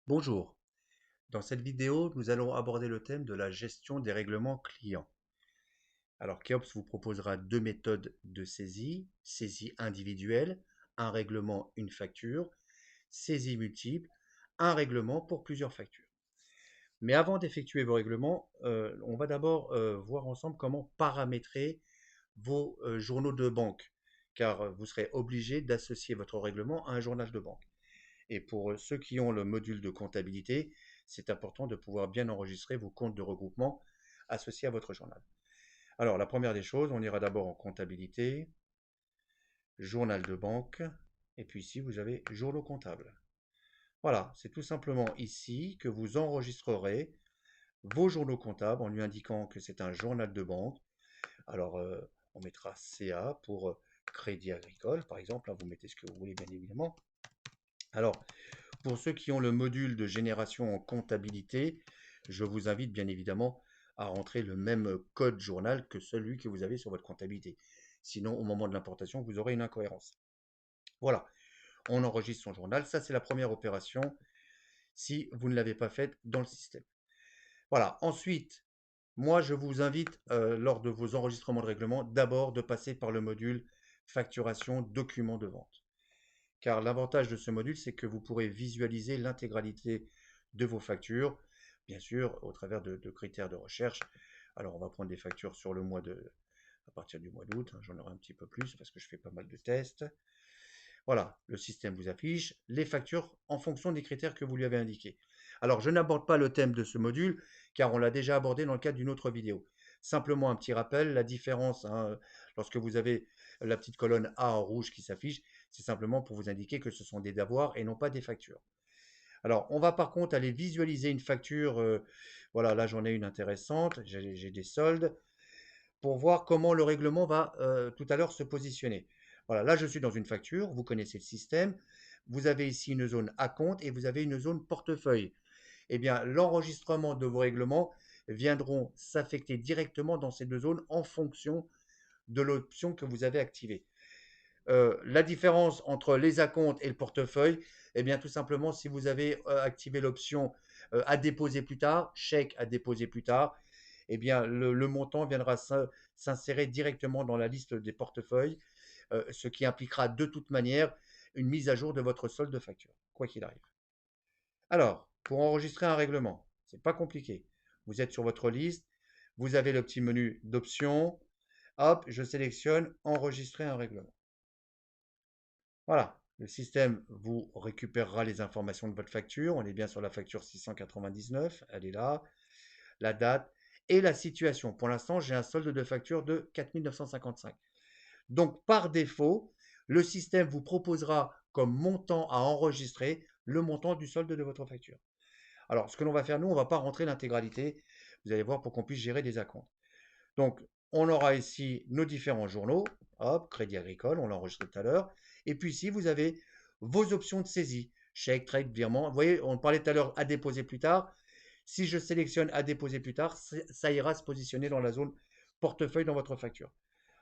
Bonjour, dans cette vidéo, nous allons aborder le thème de la gestion des règlements clients. Alors, Keops vous proposera deux méthodes de saisie, saisie individuelle, un règlement, une facture, saisie multiple, un règlement pour plusieurs factures. Mais avant d'effectuer vos règlements, on va d'abord voir ensemble comment paramétrer vos journaux de banque, car vous serez obligé d'associer votre règlement à un journal de banque. Et pour ceux qui ont le module de comptabilité, c'est important de pouvoir bien enregistrer vos comptes de regroupement associés à votre journal. Alors, la première des choses, on ira d'abord en comptabilité, journal de banque, et puis ici, vous avez journaux comptables. Voilà, c'est tout simplement ici que vous enregistrerez vos journaux comptables en lui indiquant que c'est un journal de banque. Alors, on mettra CA pour Crédit Agricole, par exemple. Là, vous mettez ce que vous voulez, bien évidemment. Alors, pour ceux qui ont le module de génération en comptabilité, je vous invite bien évidemment à rentrer le même code journal que celui que vous avez sur votre comptabilité. Sinon, au moment de l'importation, vous aurez une incohérence. Voilà, on enregistre son journal. Ça, c'est la première opération si vous ne l'avez pas faite dans le système. Voilà, ensuite, moi, je vous invite, lors de vos enregistrements de règlement, d'abord de passer par le module facturation document de vente. Car l'avantage de ce module, c'est que vous pourrez visualiser l'intégralité de vos factures, bien sûr, au travers de critères de recherche. Alors, on va prendre des factures sur le mois à partir du mois d'août, hein, j'en aurai un petit peu plus parce que je fais pas mal de tests. Voilà, le système vous affiche les factures en fonction des critères que vous lui avez indiqués. Alors, je n'aborde pas le thème de ce module, car on l'a déjà abordé dans le cadre d'une autre vidéo. Simplement un petit rappel, la différence, hein, lorsque vous avez la petite colonne A en rouge qui s'affiche, c'est simplement pour vous indiquer que ce sont des devoirs et non pas des factures. Alors, on va par contre aller visualiser une facture. Voilà, là j'en ai une intéressante, j'ai des soldes, pour voir comment le règlement va tout à l'heure se positionner. Voilà, là je suis dans une facture, vous connaissez le système. Vous avez ici une zone à compte et vous avez une zone portefeuille. Eh bien, l'enregistrement de vos règlements viendront s'affecter directement dans ces deux zones en fonction de l'option que vous avez activée. La différence entre les acomptes et le portefeuille, eh bien, tout simplement, si vous avez activé l'option à déposer plus tard, chèque à déposer plus tard, eh bien, le montant viendra s'insérer directement dans la liste des portefeuilles, ce qui impliquera de toute manière une mise à jour de votre solde de facture, quoi qu'il arrive. Alors, pour enregistrer un règlement, c'est pas compliqué. Vous êtes sur votre liste, vous avez le petit menu d'options, hop, je sélectionne enregistrer un règlement. Voilà, le système vous récupérera les informations de votre facture. On est bien sur la facture 699, elle est là, la date et la situation. Pour l'instant, j'ai un solde de facture de 4 955. Donc, par défaut, le système vous proposera comme montant à enregistrer le montant du solde de votre facture. Alors, ce que l'on va faire, nous, on ne va pas rentrer l'intégralité. Vous allez voir pour qu'on puisse gérer des acomptes. Donc, on aura ici nos différents journaux. Hop, Crédit Agricole, on l'a enregistré tout à l'heure. Et puis ici, vous avez vos options de saisie. Chèque, trade, virement. Vous voyez, on parlait tout à l'heure à déposer plus tard. Si je sélectionne à déposer plus tard, ça ira se positionner dans la zone portefeuille dans votre facture.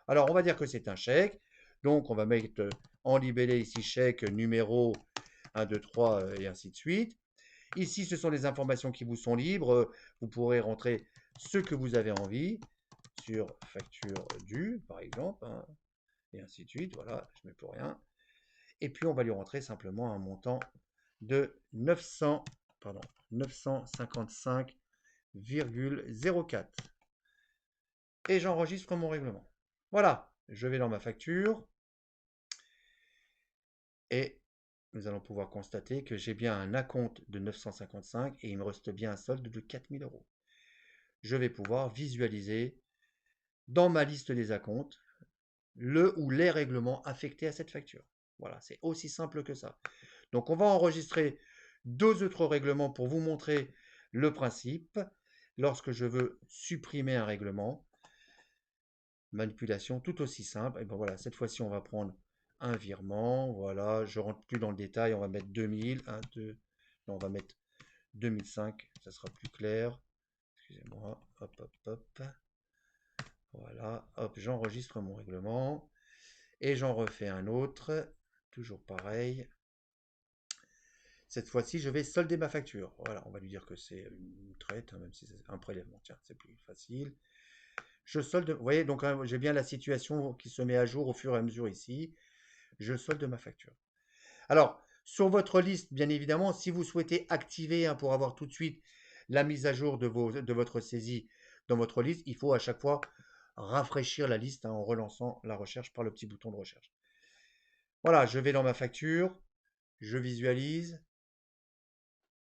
Alors, on va dire que c'est un chèque. Donc, on va mettre en libellé ici chèque numéro 1, 2, 3 et ainsi de suite. Ici, ce sont les informations qui vous sont libres. Vous pourrez rentrer ce que vous avez envie sur facture due, par exemple, hein, et ainsi de suite. Voilà, je ne mets plus rien. Et puis, on va lui rentrer simplement un montant de 955,04. Et j'enregistre mon règlement. Voilà, je vais dans ma facture et nous allons pouvoir constater que j'ai bien un acompte de 955 et il me reste bien un solde de 4000 euros. Je vais pouvoir visualiser dans ma liste des acomptes le ou les règlements affectés à cette facture. Voilà, c'est aussi simple que ça. Donc on va enregistrer deux autres règlements pour vous montrer le principe. Lorsque je veux supprimer un règlement, manipulation tout aussi simple. Et ben voilà, cette fois-ci on va prendre un virement. Voilà, je rentre plus dans le détail, on va mettre 2000, 1, 2, non, on va mettre 2005, ça sera plus clair. Excusez-moi, hop, hop, hop. Voilà, hop, j'enregistre mon règlement et j'en refais un autre, toujours pareil. Cette fois-ci, je vais solder ma facture. Voilà, on va lui dire que c'est une traite, hein, même si c'est un prélèvement. Tiens, c'est plus facile. Je solde. Vous voyez, donc hein, j'ai bien la situation qui se met à jour au fur et à mesure ici. Je solde ma facture. Alors, sur votre liste, bien évidemment, si vous souhaitez activer hein, pour avoir tout de suite la mise à jour de votre saisie dans votre liste, il faut à chaque fois rafraîchir la liste hein, en relançant la recherche par le petit bouton de recherche. Voilà, je vais dans ma facture, je visualise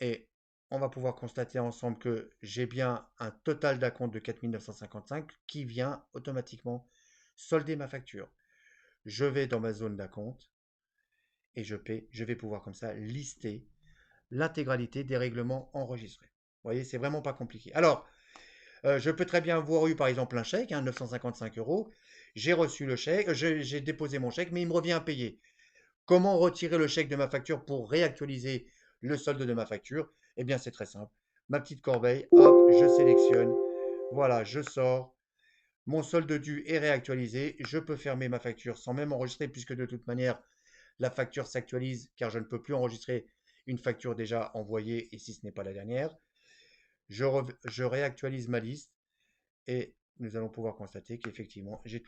et on va pouvoir constater ensemble que j'ai bien un total d'acompte de 4 955 qui vient automatiquement solder ma facture. Je vais dans ma zone d'acompte et je paie. Je vais pouvoir comme ça lister l'intégralité des règlements enregistrés. Vous voyez, c'est vraiment pas compliqué. Alors, je peux très bien avoir eu par exemple un chèque, hein, 955 euros. J'ai reçu le chèque, j'ai déposé mon chèque, mais il me revient à payer. Comment retirer le chèque de ma facture pour réactualiser le solde de ma facture? Eh bien, c'est très simple. Ma petite corbeille, hop, je sélectionne. Voilà, je sors. Mon solde dû est réactualisé. Je peux fermer ma facture sans même enregistrer, puisque de toute manière, la facture s'actualise car je ne peux plus enregistrer une facture déjà envoyée et si ce n'est pas la dernière. Je réactualise ma liste et nous allons pouvoir constater qu'effectivement, j'ai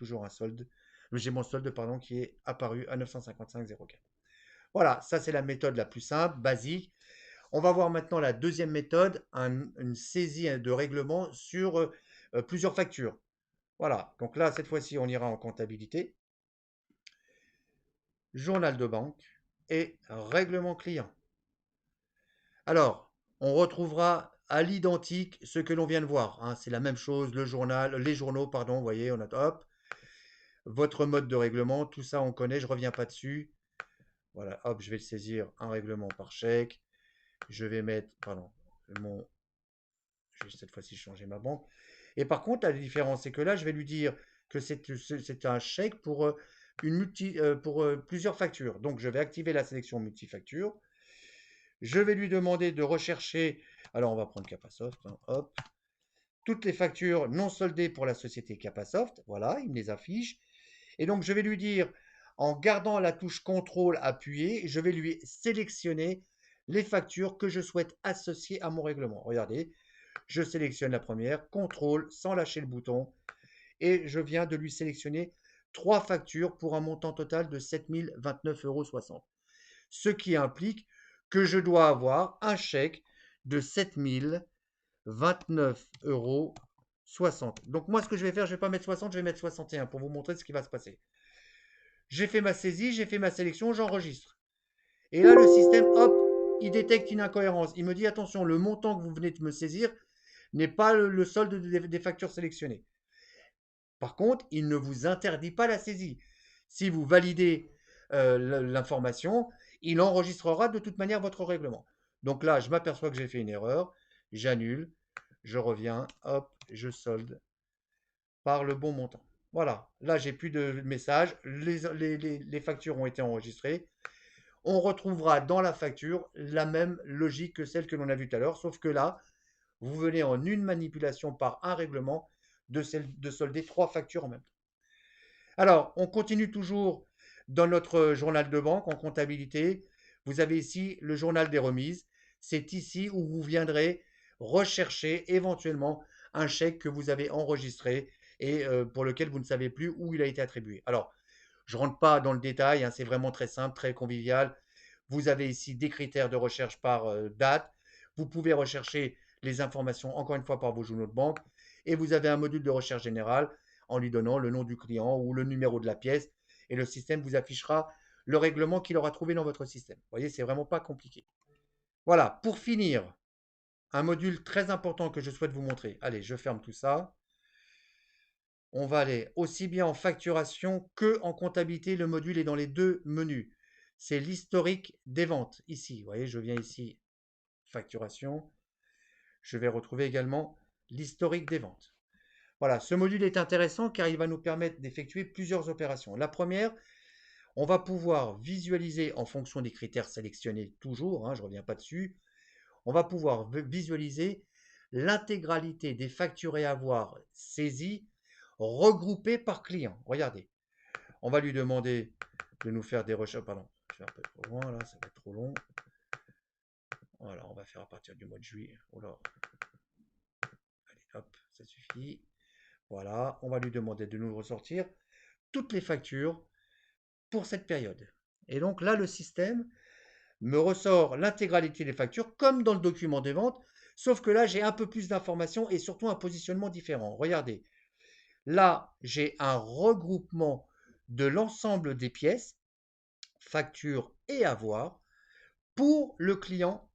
mon solde pardon, qui est apparu à 955,04. Voilà, ça c'est la méthode la plus simple, basique. On va voir maintenant la deuxième méthode, une saisie de règlement sur plusieurs factures. Voilà, donc là, cette fois-ci, on ira en comptabilité, journal de banque et règlement client. Alors, on retrouvera à l'identique ce que l'on vient de voir, hein. C'est la même chose, le journal, les journaux, pardon, vous voyez, on a hop, votre mode de règlement, tout ça on connaît, je ne reviens pas dessus. Voilà, hop, je vais saisir un règlement par chèque. Je vais mettre, pardon, je vais cette fois-ci changer ma banque. Et par contre, la différence, c'est que là, je vais lui dire que c'est un chèque pour, plusieurs factures. Donc, je vais activer la sélection multifacture. Je vais lui demander de rechercher, alors on va prendre Capasoft, hein, hop, toutes les factures non soldées pour la société Capasoft. Voilà, il me les affiche. Et donc, je vais lui dire, en gardant la touche contrôle appuyée, je vais lui sélectionner les factures que je souhaite associer à mon règlement. Regardez, je sélectionne la première, contrôle sans lâcher le bouton, et je viens de lui sélectionner trois factures pour un montant total de 7 029,60 euros. Ce qui implique que je dois avoir un chèque de 7 029,60 euros. Donc moi, ce que je vais faire, je ne vais pas mettre 60, je vais mettre 61 pour vous montrer ce qui va se passer. J'ai fait ma saisie, j'ai fait ma sélection, j'enregistre. Et là, le système, hop, il détecte une incohérence. Il me dit, attention, le montant que vous venez de me saisir n'est pas le solde des factures sélectionnées. Par contre, il ne vous interdit pas la saisie. Si vous validez l'information, il enregistrera de toute manière votre règlement. Donc là, je m'aperçois que j'ai fait une erreur, j'annule, je reviens, hop, je solde par le bon montant. Voilà, là, j'ai plus de message, les factures ont été enregistrées. On retrouvera dans la facture la même logique que celle que l'on a vue tout à l'heure, sauf que là, vous venez en une manipulation par un règlement de solder trois factures en même temps. Alors, on continue toujours dans notre journal de banque en comptabilité. Vous avez ici le journal des remises. C'est ici où vous viendrez rechercher éventuellement un chèque que vous avez enregistré et pour lequel vous ne savez plus où il a été attribué. Alors, je ne rentre pas dans le détail, hein, c'est vraiment très simple, très convivial. Vous avez ici des critères de recherche par date. Vous pouvez rechercher les informations encore une fois par vos journaux de banque. Et vous avez un module de recherche générale en lui donnant le nom du client ou le numéro de la pièce. Et le système vous affichera le règlement qu'il aura trouvé dans votre système. Vous voyez, c'est vraiment pas compliqué. Voilà, pour finir, un module très important que je souhaite vous montrer. Allez, je ferme tout ça. On va aller aussi bien en facturation que en comptabilité. Le module est dans les deux menus. C'est l'historique des ventes. Ici, vous voyez, je viens ici, facturation. Je vais retrouver également l'historique des ventes. Voilà, ce module est intéressant car il va nous permettre d'effectuer plusieurs opérations. La première, on va pouvoir visualiser en fonction des critères sélectionnés toujours, hein, je ne reviens pas dessus, on va pouvoir visualiser l'intégralité des factures et avoirs saisis regroupés par client. Regardez, on va lui demander de nous faire des recherches. Pardon, je vais un peu trop loin là, ça va être trop long. Voilà, on va faire à partir du mois de juillet. Oh là. Allez, hop, ça suffit. Voilà, on va lui demander de nous ressortir toutes les factures pour cette période. Et donc là, le système me ressort l'intégralité des factures comme dans le document de vente, sauf que là, j'ai un peu plus d'informations et surtout un positionnement différent. Regardez, là, j'ai un regroupement de l'ensemble des pièces, factures et avoirs, pour le client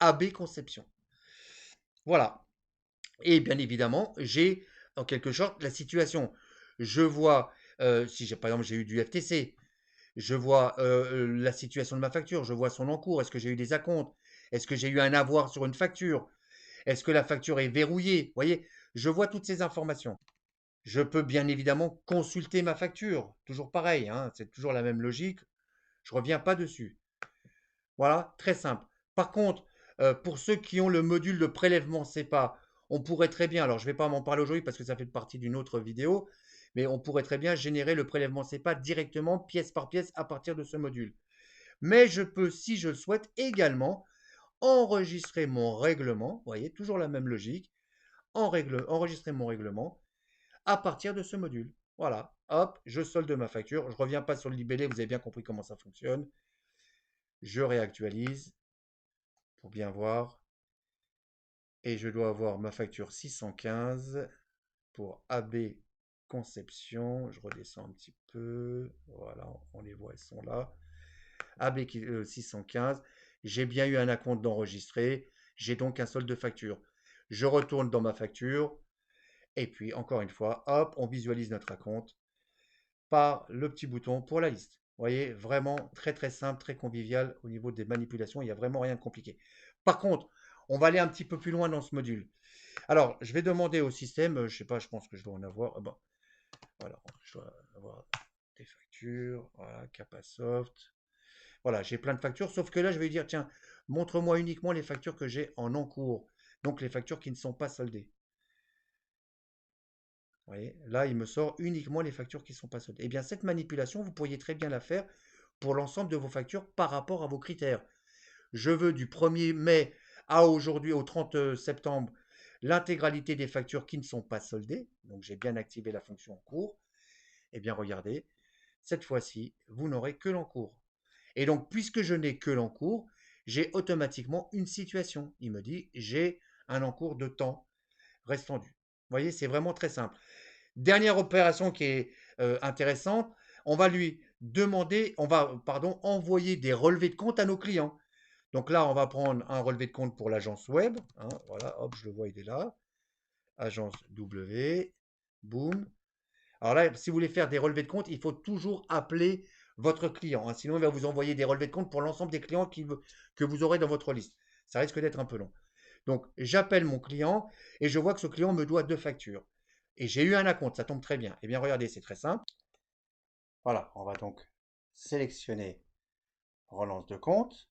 AB Conception. Voilà. Et bien évidemment, j'ai en quelque sorte la situation. Je vois, si j'ai par exemple j'ai eu du FTC, je vois la situation de ma facture, je vois son encours, est-ce que j'ai eu des acomptes, est-ce que j'ai eu un avoir sur une facture, est-ce que la facture est verrouillée, vous voyez, je vois toutes ces informations. Je peux bien évidemment consulter ma facture, toujours pareil, hein, c'est toujours la même logique, je ne reviens pas dessus. Voilà, très simple. Par contre, pour ceux qui ont le module de prélèvement CEPA, on pourrait très bien, alors je ne vais pas m'en parler aujourd'hui parce que ça fait partie d'une autre vidéo, mais on pourrait très bien générer le prélèvement CEPA directement, pièce par pièce, à partir de ce module. Mais je peux, si je le souhaite, également enregistrer mon règlement, vous voyez, toujours la même logique, enregistrer mon règlement à partir de ce module. Voilà, hop, je solde ma facture, je ne reviens pas sur le libellé, vous avez bien compris comment ça fonctionne. Je réactualise pour bien voir. Et je dois avoir ma facture 615 pour AB Conception. Je redescends un petit peu. Voilà, on les voit, elles sont là. AB 615. J'ai bien eu un acompte d'enregistrer. J'ai donc un solde de facture. Je retourne dans ma facture. Et puis, encore une fois, hop, on visualise notre acompte par le petit bouton pour la liste. Vous voyez, vraiment très très simple, très convivial au niveau des manipulations. Il n'y a vraiment rien de compliqué. Par contre, on va aller un petit peu plus loin dans ce module. Alors, je vais demander au système, je ne sais pas, je pense que je dois en avoir. Ah bon, voilà, je dois avoir des factures, voilà, Capasoft. Voilà, j'ai plein de factures, sauf que là, je vais lui dire, tiens, montre-moi uniquement les factures que j'ai en encours. Donc, les factures qui ne sont pas soldées. Vous voyez, là, il me sort uniquement les factures qui ne sont pas soldées. Eh bien, cette manipulation, vous pourriez très bien la faire pour l'ensemble de vos factures par rapport à vos critères. Je veux du 1er mai à aujourd'hui, au 30 septembre, l'intégralité des factures qui ne sont pas soldées. Donc, j'ai bien activé la fonction en cours. Eh bien, regardez, cette fois-ci, vous n'aurez que l'encours. Et donc, puisque je n'ai que l'encours, j'ai automatiquement une situation. Il me dit, j'ai un encours de temps restant dû. Vous voyez, c'est vraiment très simple. Dernière opération qui est intéressante, on va lui demander, on va, pardon, envoyer des relevés de compte à nos clients. Donc là, on va prendre un relevé de compte pour l'agence web. Hein, voilà, hop, je le vois, il est là. Agence W. Boum. Alors là, si vous voulez faire des relevés de compte, il faut toujours appeler votre client. Hein, sinon, il va vous envoyer des relevés de compte pour l'ensemble des clients que vous aurez dans votre liste. Ça risque d'être un peu long. Donc, j'appelle mon client et je vois que ce client me doit 2 factures. Et j'ai eu un acompte, ça tombe très bien. Eh bien, regardez, c'est très simple. Voilà, on va donc sélectionner relance de compte.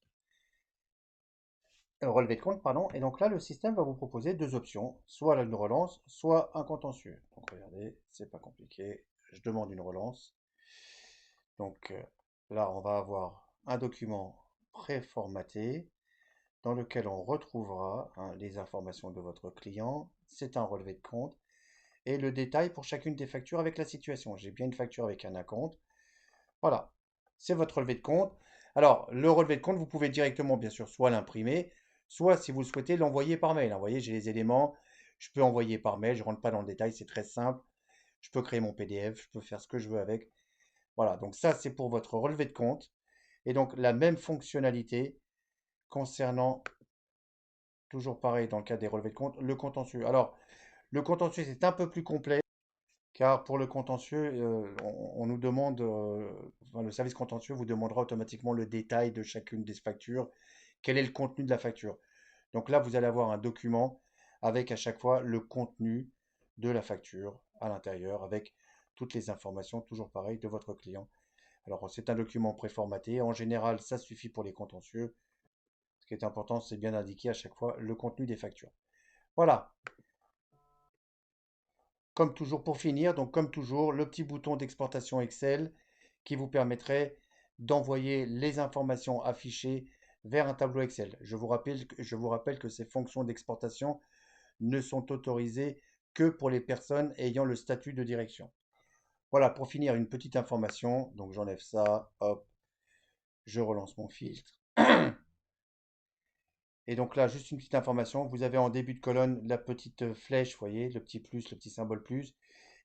Relevé de compte, pardon. Et donc là, le système va vous proposer 2 options, soit une relance, soit un contentieux. Donc regardez, c'est pas compliqué. Je demande une relance. Donc là, on va avoir un document préformaté dans lequel on retrouvera les informations de votre client. C'est un relevé de compte et le détail pour chacune des factures avec la situation. J'ai bien une facture avec un acompte. Voilà, c'est votre relevé de compte. Alors, le relevé de compte, vous pouvez directement, bien sûr, soit l'imprimer, soit, si vous le souhaitez, l'envoyer par mail. Vous voyez, j'ai les éléments, je peux envoyer par mail, je ne rentre pas dans le détail, c'est très simple. Je peux créer mon PDF, je peux faire ce que je veux avec. Voilà, donc ça, c'est pour votre relevé de compte. Et donc, la même fonctionnalité concernant, toujours pareil dans le cas des relevés de compte, le contentieux. Alors, le contentieux, c'est un peu plus complet. Car pour le contentieux, on nous demande, enfin, le service contentieux vous demandera automatiquement le détail de chacune des factures, quel est le contenu de la facture. Donc là, vous allez avoir un document avec à chaque fois le contenu de la facture à l'intérieur, avec toutes les informations, toujours pareil, de votre client. Alors, c'est un document préformaté. En général, ça suffit pour les contentieux. Ce qui est important, c'est bien d'indiquer à chaque fois le contenu des factures. Voilà, comme toujours, pour finir, donc comme toujours, le petit bouton d'exportation Excel qui vous permettrait d'envoyer les informations affichées vers un tableau Excel. Je vous rappelle que ces fonctions d'exportation ne sont autorisées que pour les personnes ayant le statut de direction. Voilà, pour finir, une petite information. Donc j'enlève ça, hop, je relance mon filtre. Et donc là, juste une petite information. Vous avez en début de colonne la petite flèche, vous voyez, le petit plus, le petit symbole plus.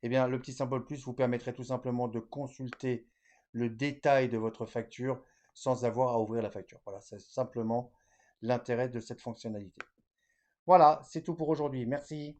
Eh bien, le petit symbole plus vous permettrait tout simplement de consulter le détail de votre facture sans avoir à ouvrir la facture. Voilà, c'est simplement l'intérêt de cette fonctionnalité. Voilà, c'est tout pour aujourd'hui. Merci.